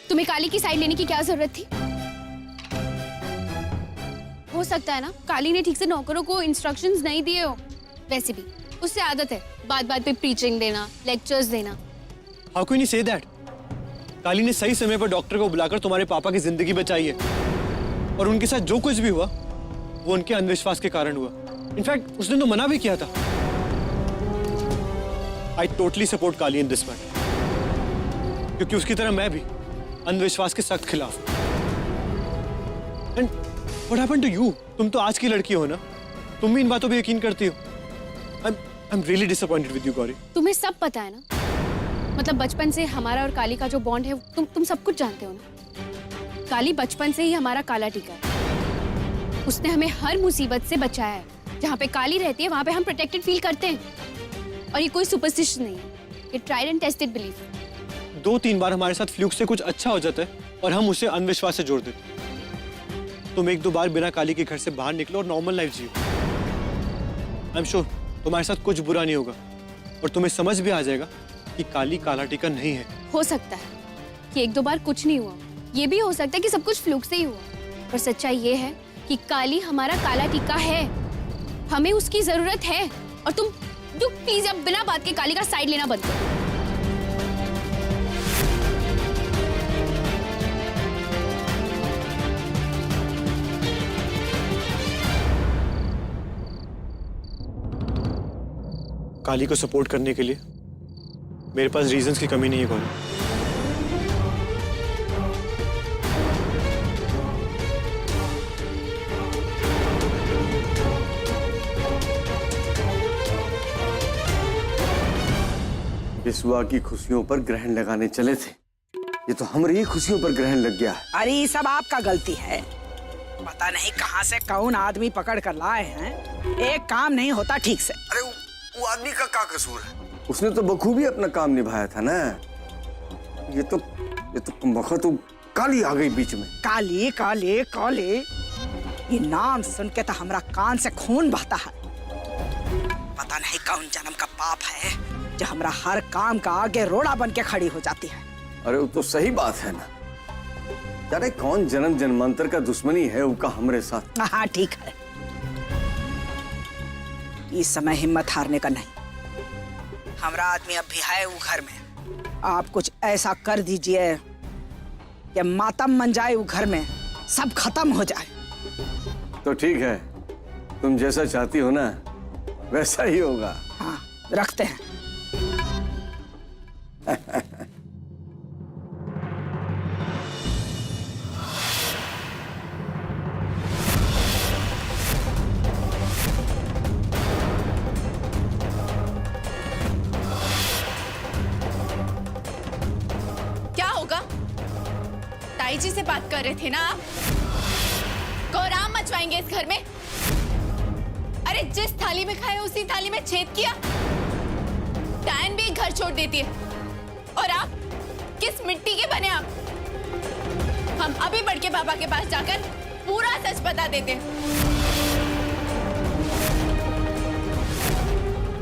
तुम्हें काली की साइड लेने की क्या जरूरत थी? हो सकता है ना काली ने ठीक से नौकरों को इंस्ट्रक्शंस नहीं दिए हो। वैसे भी उससे आदत है बात बात पे प्रीचिंग देना, लेक्चर्स देना। How can you say that? Kali ने सही समय पर डॉक्टर को बुलाकर तुम्हारे पापा की जिंदगी बचाई है, और उनके साथ जो कुछ भी हुआ वो उनके अंधविश्वास के कारण हुआ। इनफैक्ट उसने तो मना भी किया था। I totally support Kali in this matter, क्योंकि उसकी तरह मैं भी अंधविश्वास के सख्त खिलाफ हूं। And what happened to you? तुम तो आज की लड़की हो ना, तुम भी इन बातों पे यकीन करती हो। I am really disappointed with you Gauri. तुम्हें सब पता है ना, मतलब बचपन से हमारा और काली का जो बॉन्ड है तुम सब कुछ जानते हो ना। काली बचपन से ही हमारा काला टीका है। उसने हमें हर मुसीबत से बचाया है। जहाँ पे काली रहती है वहां पे हम प्रोटेक्टेड फील करते हैं। और ये कोई सुपरस्टिशन नहीं है, ये ट्राइड एंड टेस्टेड बिलीफ। 2-3 बार हमारे साथ फ्लूक से कुछ अच्छा हो जाता है और हम उसे अंधविश्वास से जोड़ देते। तुम 1-2 बार बिना काली के घर से बाहर निकलो और normal life Jio. I am sure तुम्हारे साथ कुछ बुरा नहीं होगा, और तुम्हें समझ भी आ जाएगा कि काली काला टीका नहीं है। हो सकता है कि 1-2 बार कुछ नहीं हुआ, ये भी हो सकता है कि सब कुछ फ्लूक से ही हुआ, पर सच्चाई ये है कि काली हमारा काला टीका है। हमें उसकी जरूरत है। और तुम प्लीज अब बिना बात के काली का साइड लेना बंद करो। काली को सपोर्ट करने के लिए मेरे पास रीजंस की कमी नहीं है गौरी। बिस्वा की खुशियों पर ग्रहण लगाने चले थे, ये तो हमारी खुशियों पर ग्रहण लग गया। अरे ये सब आपका गलती है। पता नहीं कहाँ से कौन आदमी पकड़ कर लाए हैं, एक काम नहीं होता ठीक से। अरे वो आदमी का क्या कसूर है? उसने तो बखूबी अपना काम निभाया था ना। ये तो वक्त काली आ गई बीच में। काली काली काली, ये नाम सुन के तो हमारा कान से खून बहता है। पता नहीं कौन जन्म का पाप है जो हमारा हर काम का आगे रोड़ा बन के खड़ी हो जाती है। अरे वो तो सही बात है ना। जाने कौन जन्म जन्मांतर का दुश्मनी है उनका हमरे साथ। हाँ ठीक है, इस समय हिम्मत हारने का नहीं। हमारा आदमी अब भी है वो घर में। आप कुछ ऐसा कर दीजिए कि मातम मन जाए वो घर में, सब खत्म हो जाए। तो ठीक है, तुम जैसा चाहती हो ना वैसा ही होगा। हाँ रखते हैं। क्या होगा? ताई जी से बात कर रहे थे ना आप? कोहराम मचवाएंगे इस घर में? अरे जिस थाली में खाए उसी थाली में छेद किया। डायन भी घर छोड़ देती है, और आप किस मिट्टी के बने आप? हम अभी बड़के पापा के पास जाकर पूरा सच बता देते हैं।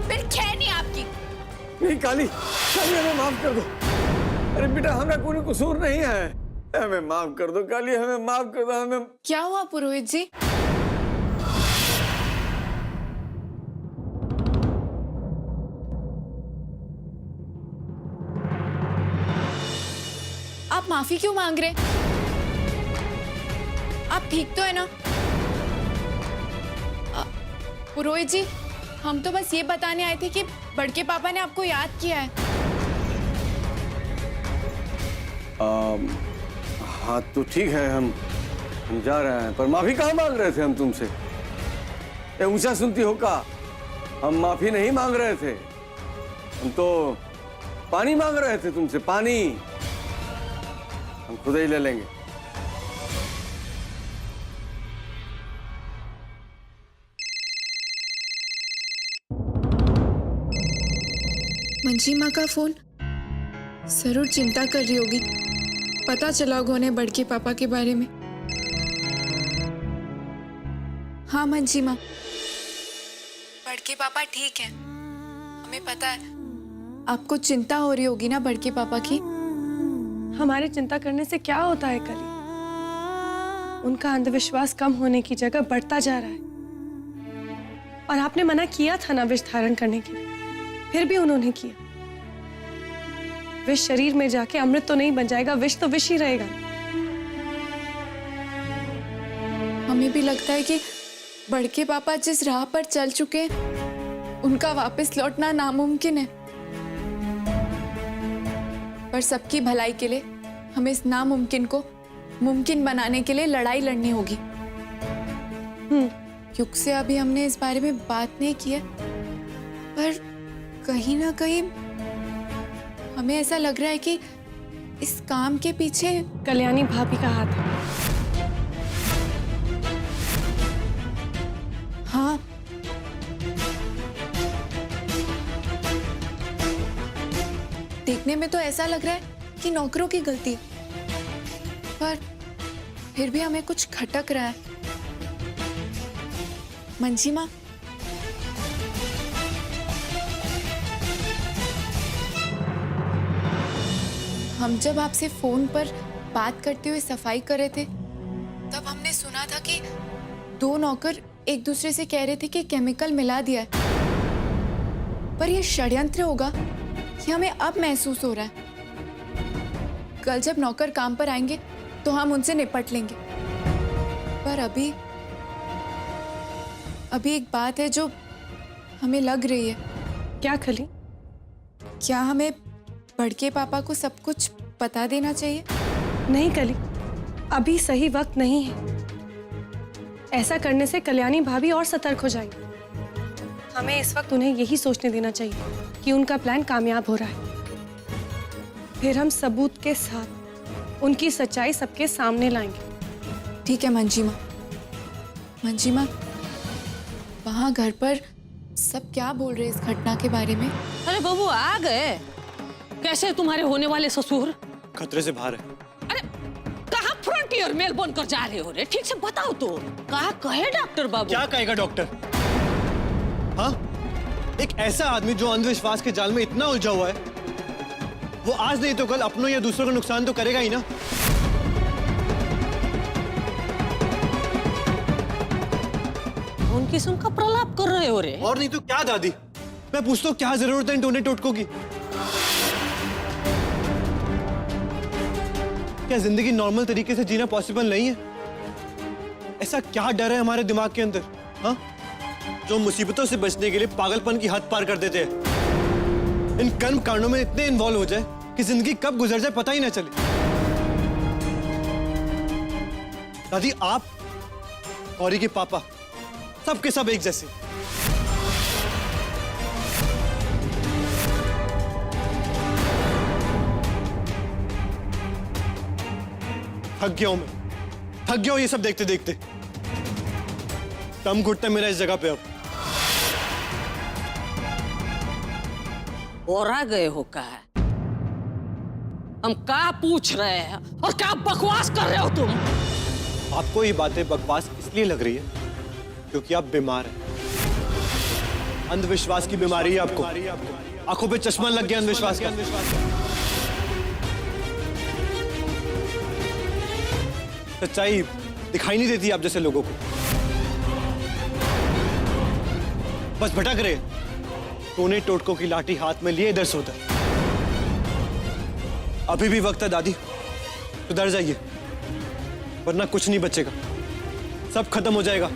फिर खैर नहीं आपकी। नहीं काली, काली हमें माफ कर दो। अरे बेटा हमारा कोई कसूर नहीं है, हमें माफ कर दो काली, हमें माफ कर दो। हमें क्या हुआ पुरोहित जी? आप माफी क्यों मांग रहे? आप ठीक तो है ना? पुरोहित जी, हम तो बस ये बताने आए थे कि बड़के पापा ने आपको याद किया है। हाँ तो ठीक है, हम जा रहे हैं, पर माफी कहाँ मांग रहे थे हम तुमसे? ये ऊंचा सुनती हो का? हम माफी नहीं मांग रहे थे, हम तो पानी मांग रहे थे तुमसे, पानी। हम खुद ही ले लेंगे। मंजी माँ का फोन। जरूर चिंता कर रही होगी, पता चला होगा उन्हें बड़के पापा के बारे में। हाँ मंजी माँ, बड़के पापा ठीक हैं, हमें पता है। आपको चिंता हो रही होगी ना बड़के पापा की? हमारी चिंता करने से क्या होता है कली? उनका अंधविश्वास कम होने की जगह बढ़ता जा रहा है। और आपने मना किया था ना विष धारण करने के लिए, फिर भी उन्होंने किया। विष शरीर में जाके अमृत तो नहीं बन जाएगा, विष तो विष ही रहेगा। हमें भी लगता है कि बड़के पापा जिस राह पर चल चुके हैं उनका वापस लौटना नामुमकिन है, पर सबकी भलाई के लिए हमें इस नामुमकिन को मुमकिन बनाने के लिए लड़ाई लड़नी होगी। युग से अभी हमने इस बारे में बात नहीं की है, पर कहीं ना कहीं हमें ऐसा लग रहा है कि इस काम के पीछे कल्याणी भाभी का हाथ है। हाँ, देखने में तो ऐसा लग रहा है कि नौकरों की गलती है, पर फिर भी हमें कुछ खटक रहा है। मंजी माँ, हम जब आपसे फोन पर बात करते हुए सफाई कर रहे थे, तब हमने सुना था कि 2 नौकर एक दूसरे से कह रहे थे कि केमिकल मिला दिया है, पर यह षड्यंत्र होगा कि हमें अब महसूस हो रहा है। कल जब नौकर काम पर आएंगे तो हम उनसे निपट लेंगे, पर अभी एक बात है जो हमें लग रही है। क्या खली? क्या हमें बड़के पापा को सब कुछ बता देना चाहिए? नहीं कली, अभी सही वक्त नहीं है। ऐसा करने से कल्याणी भाभी और सतर्क हो जाएंगी। हमें इस वक्त उन्हें यही सोचने देना चाहिए कि उनका प्लान कामयाब हो रहा है। फिर हम सबूत के साथ उनकी सच्चाई सबके सामने लाएंगे। ठीक है मंजी माँ। मंजी माँ, वहाँ घर पर सब क्या बोल रहे इस घटना के बारे में? अरे बबू आ गए। कैसे तुम्हारे होने वाले ससुर? खतरे से बाहर है। अरे कहाँ फ्रंटियर मेल बनकर जा रहे हो रे? ठीक से बताओ तो। कहा कहे डॉक्टर बाबू? क्या कहेगा डॉक्टर? हाँ, एक ऐसा आदमी जो अंधविश्वास के जाल में इतना उलझा हुआ है, वो आज नहीं तो कल अपनों या दूसरों का नुकसान तो करेगा ही ना। उनकी सुन का प्रलाप कर रहे हो रे? और नहीं तो क्या दादी, मैं पूछता हूँ क्या जरूरत है इन टोने टोटकों की? क्या जिंदगी नॉर्मल तरीके से जीना पॉसिबल नहीं है? ऐसा क्या डर है हमारे दिमाग के अंदर, हाँ, जो मुसीबतों से बचने के लिए पागलपन की हद पार कर देते हैं? इन कर्म कांडों में इतने इन्वॉल्व हो जाए कि जिंदगी कब गुजर जाए पता ही ना चले। दादी, आप गौरी के पापा सब के सब एक जैसे। थक गया हूं मैं, थक गया हूं ये सब देखते देखते। दम घुटता मेरा इस जगह पे अब। और आ गए हो का? हम क्या पूछ रहे हैं और क्या बकवास कर रहे हो तुम? आपको ये बातें बकवास इसलिए लग रही है क्योंकि आप बीमार हैं। अंधविश्वास की बीमारी है आपको। आंखों पे चश्मा लग गया अंधविश्वास का। सच्चाई दिखाई नहीं देती आप जैसे लोगों को। बस भटक रहे, टोने टोटकों की लाठी हाथ में लिए इधर से उधर। अभी भी वक्त है दादी, सुधर जाइए, वरना कुछ नहीं बचेगा, सब खत्म हो जाएगा।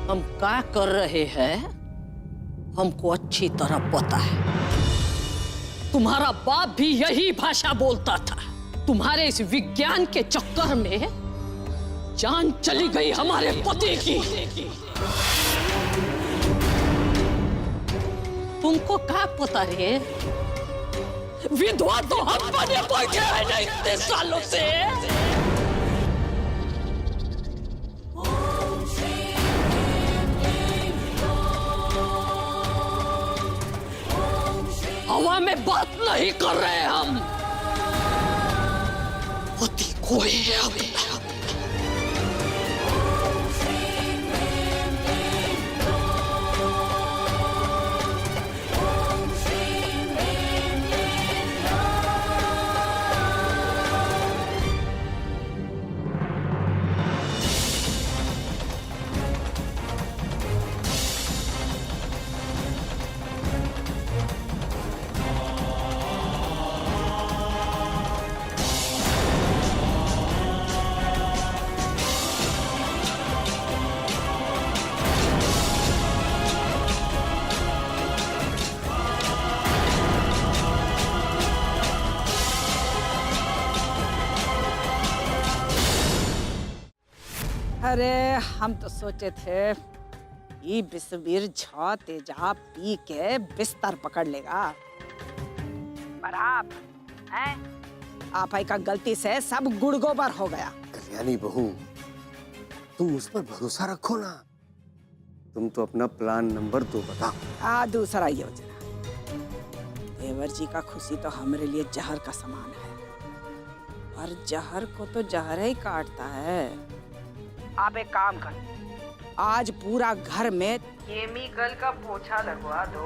हम क्या कर रहे हैं हमको अच्छी तरह पता है। तुम्हारा बाप भी यही भाषा बोलता था। तुम्हारे इस विज्ञान के चक्कर में जान चली गई हमारे पति की। तुमको क्या पता रे? विधवा तो हम बने बैठे हैं ना इतने सालों से। हवा में बात नहीं कर रहे हम, पति को है अपना। अरे हम तो सोचे थे ये बिस्वीर झा तेजा पी के बिस्तर पकड़ लेगा, पर आप हैं? आप ही का गलती से सब गुड़गोबर हो गया। कल्याणी बहू, तुम उस पर भरोसा रखो ना। तुम तो अपना प्लान नंबर 2 बताओ। दूसरा योजना, देवर जी का खुशी तो हमारे लिए जहर का समान है, और जहर को तो जहर ही काटता है। आप एक काम करो, आज पूरा घर में केमिकल का पोछा लगवा दो,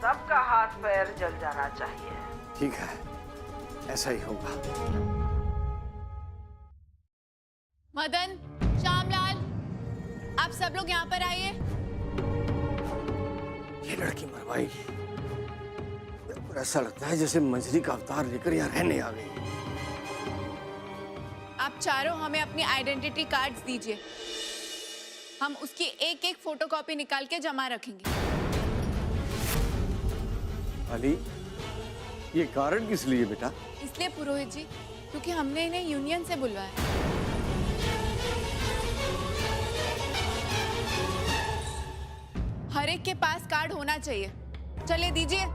सबका हाथ पैर जल जाना चाहिए। ठीक है, ऐसा ही होगा। मदन, श्यामलाल, आप सब लोग यहाँ पर आइए। ये लड़की मरवाएगी। ऐसा लगता है जैसे मंजरी का अवतार लेकर यहाँ रहने आ गई। आप चारों हमें अपनी आइडेंटिटी कार्ड्स दीजिए, हम उसकी एक एक फोटोकॉपी निकाल के जमा रखेंगे। अली, ये कारण किस लिए बेटा? इसलिए पुरोहित जी, क्योंकि हमने इन्हें यूनियन से बुलवाया। हर एक के पास कार्ड होना चाहिए। चलिए दीजिए।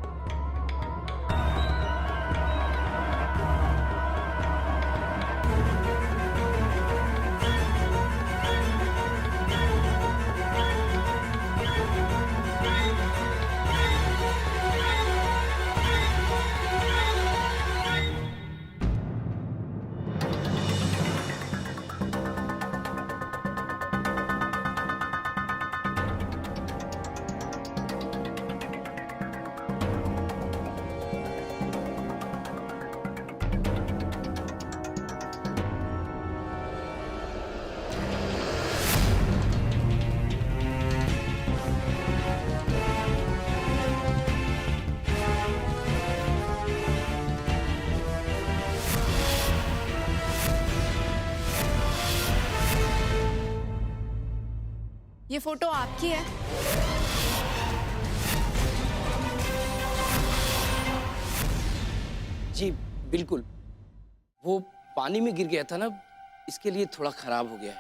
ये फोटो आपकी है? जी बिल्कुल, वो पानी में गिर गया था ना, इसके लिए थोड़ा खराब हो गया है।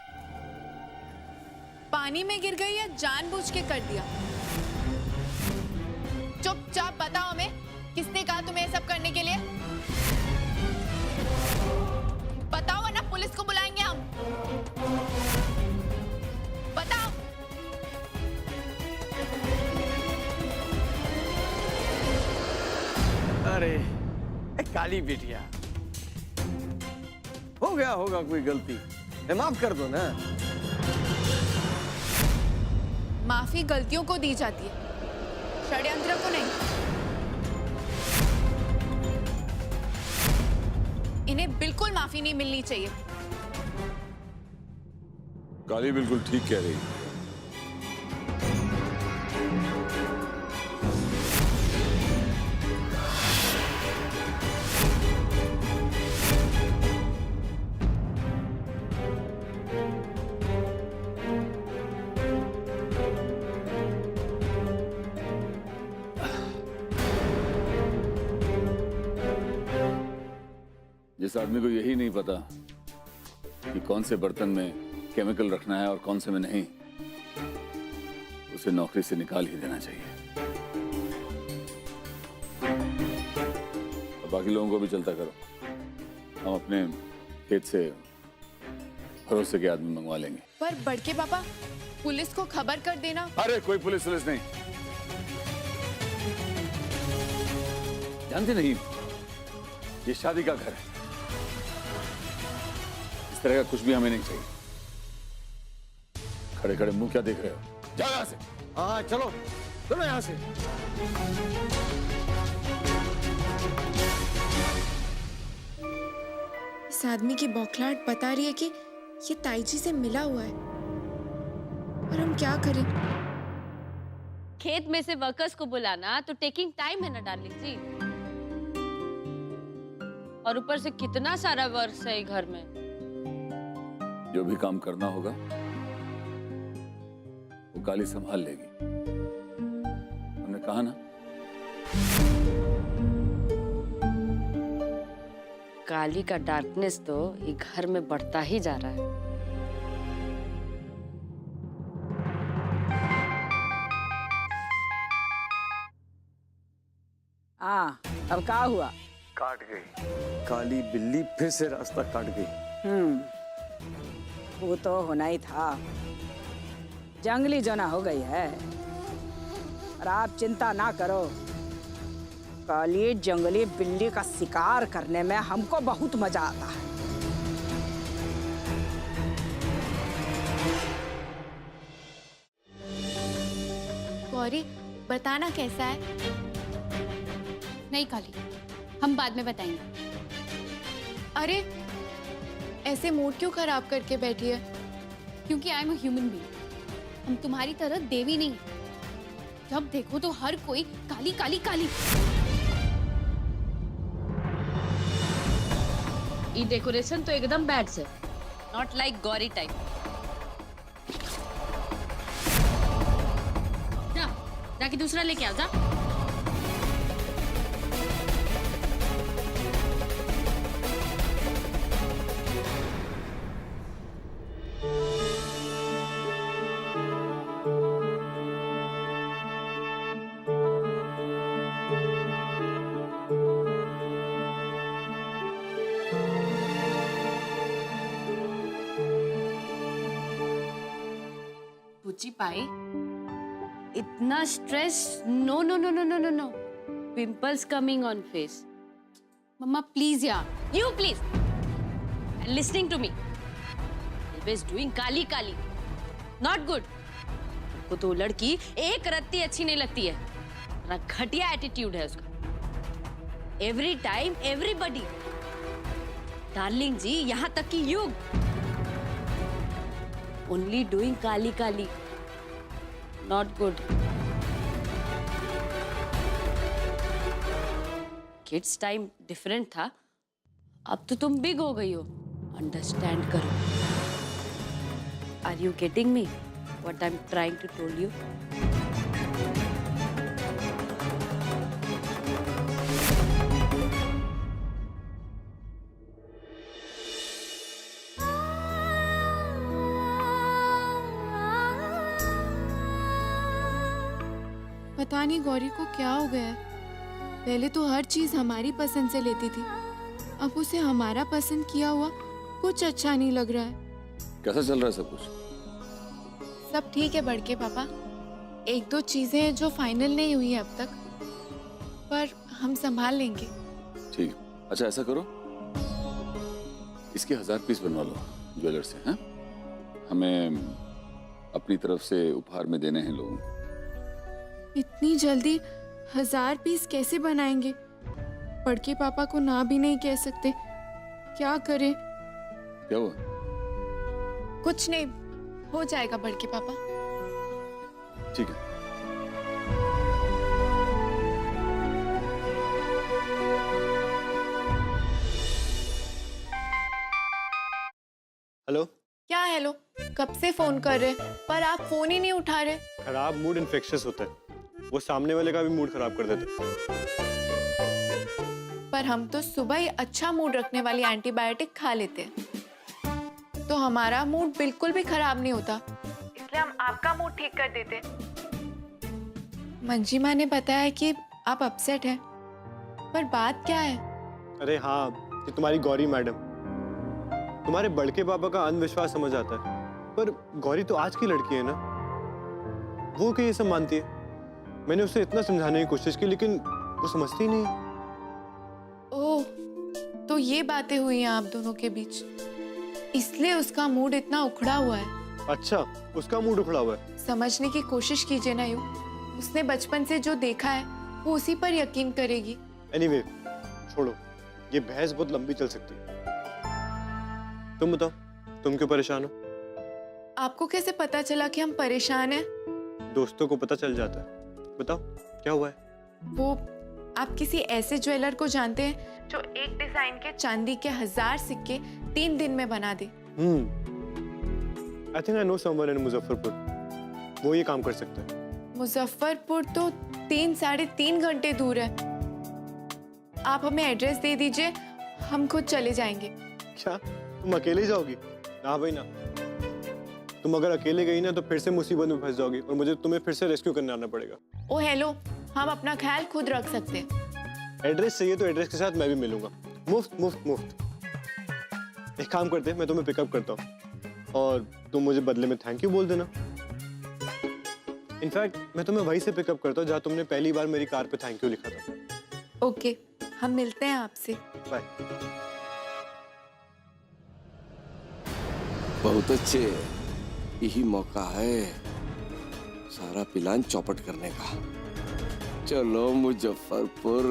पानी में गिर गई या जानबूझ के कर दिया? चुपचाप बताओ हमें, किसने कहा तुम्हें ये सब करने के लिए? बताओ वरना पुलिस को बुलाएंगे हम। बताओ। अरे काली बेटिया, हो गया होगा कोई गलती, माफ कर दो ना। माफी गलतियों को दी जाती है, षड्यंत्र को नहीं। इन्हें बिल्कुल माफी नहीं मिलनी चाहिए। काली बिल्कुल ठीक कह रही है। जिस आदमी को यही नहीं पता कि कौन से बर्तन में केमिकल रखना है और कौन से में नहीं, उसे नौकरी से निकाल ही देना चाहिए। और बाकी लोगों को भी चलता करो, हम अपने खेत से भरोसे के आदमी मंगवा लेंगे। पर बड़के पापा, पुलिस को खबर कर देना। अरे कोई पुलिस नहीं, जानते नहीं, ये शादी का घर है, इस तरह का कुछ भी हमें नहीं चाहिए। खड़े खड़े मुंह क्या देख रहे हो? जाओ यहां से। हाँ चलो चलो यहाँ से। इस आदमी की बौखलाहट बता रही है कि ये ताईजी से मिला हुआ है, और हम क्या करें? खेत में से वर्कर्स को बुलाना तो टेकिंग टाइम है ना डार्लिंग जी, और ऊपर से कितना सारा वर्क है घर में। जो भी काम करना होगा वो काली संभाल लेगी, हमने कहा ना। काली का डार्कनेस तो ये घर में बढ़ता ही जा रहा है। हाँ, अब क्या हुआ? काट गई काली बिल्ली, फिर से रास्ता काट गई। वो तो होना ही था, जंगली जना हो गई है। और आप चिंता ना करो, काली जंगली बिल्ली का शिकार करने में हमको बहुत मजा आता है। गौरी, बताना कैसा है? नहीं काली, हम बाद में बताएंगे। अरे ऐसे मूड क्यों खराब करके बैठी है? क्योंकि I am a human being. हम तुम्हारी तरह देवी नहीं हैं। जब देखो तो हर कोई काली काली काली। ये डेकोरेशन तो एकदम बैड से, नॉट लाइक गौरी टाइप। जा, जाके दूसरा लेके आओ जा। पूछी पाई, इतना stress, no no no no no no no, pimples coming on face. Mama please यार, you please, and listening to me, always doing Kali Kali, not good. वो तो लड़की एक रत्ती अच्छी नहीं लगती है, ना घटिया एटीट्यूड है उसका। एवरी टाइम एवरीबडी, डार्लिंग जी, यहां तक कि you only doing Kali Kali, not good. Kids time different था, अब तो तुम बिग हो गई हो, अंडरस्टैंड करो। Are you getting me what I am trying to tell you? पता नहीं गौरी को क्या हो गया है। पहले तो हर चीज हमारी पसंद से लेती थी, अब उसे हमारा पसंद किया हुआ कुछ अच्छा नहीं लग रहा है। कैसा चल रहा है सब कुछ? सब ठीक है बड़के पापा, एक दो चीजें हैं जो फाइनल नहीं हुई है अब तक, पर हम संभाल लेंगे। ठीक, अच्छा ऐसा करो, इसके 1000 पीस बनवा लो ज्वेलर से, हैं? हमें अपनी तरफ से उपहार में देने हैं लोगों को। इतनी जल्दी 1000 पीस कैसे बनाएंगे? बड़के पापा को ना भी नहीं कह सकते, क्या करें? क्या हुआ? कुछ नहीं, हो जाएगा बड़के पापा। ठीक है। हेलो। क्या हेलो? कब से फोन कर रहे पर आप फोन ही नहीं उठा रहे। खराब मूड इन्फेक्शियस होता है, वो सामने वाले का भी मूड खराब कर देते। पर हम तो सुबह ही अच्छा मूड रखने वाली एंटीबायोटिक खा लेते हैं, तो हमारा मूड बिल्कुल भी खराब नहीं होता, इसलिए हम आपका मूड ठीक कर देते। मंजी माँ ने बताया कि आप अपसेट हैं, पर बात क्या है? अरे हाँ, ये तुम्हारी गौरी मैडम, तुम्हारे बड़के पापा का अंधविश्वास समझ आता है, पर गौरी तो आज की लड़की है ना, वो क्या ये सब मानती है? मैंने उसे इतना समझाने की कोशिश की, लेकिन वो समझती ही नहीं। ओह, तो ये बातें हुई हैं आप दोनों के बीच, इसलिए उसका मूड इतना उखड़ा हुआ है। अच्छा, उसका मूड उखड़ा हुआ है। समझने की कोशिश कीजिए ना यू, उसने बचपन से जो देखा है वो उसी पर यकीन करेगी। एनीवे, छोड़ो, ये बहस बहुत लंबी चल सकती है। तुम बताओ, तुम क्यों परेशान हो? आपको कैसे पता चला कि हम परेशान हैं? दोस्तों को पता चल जाता है। बताओ क्या हुआ है? वो आप किसी ऐसे ज्वेलर को जानते हैं जो एक डिजाइन के चांदी के 1000 सिक्के 3 दिन में बना दे? I think I know someone in Muzaffarpur, वो ये काम कर सकता है। मुजफ्फरपुर तो 3-3.5 घंटे दूर है। आप हमें एड्रेस दे दीजिए, हम खुद चले जाएंगे। क्या तुम अकेले जाओगी? ना भाई ना, तुम अगर अकेले गई ना तो फिर से मुसीबत में फंस जाओगी और मुझे तुम्हें फिर से रेस्क्यू करने आना पड़ेगा। ओ हेलो, हम अपना ख्याल खुद रख सकते हैं। एड्रेस चाहिए तो एड्रेस के साथ मैं भी मिलूंगा, मुफ्त मुफ्त मुफ्त। एक काम करते हैं, मैं तुम्हें पिकअप करता हूँ और तुम मुझे बदले में थैंक यू बोल देना। इनफैक्ट मैं तुम्हें वहीं से पिकअप करता हूँ जहाँ तुमने पहली बार मेरी कार पे थैंक यू लिखा था। ओके, हम मिलते हैं आपसे। बाय। बहुत अच्छे, यही मौका है सारा प्लान चौपट करने का। चलो मुजफ्फरपुर।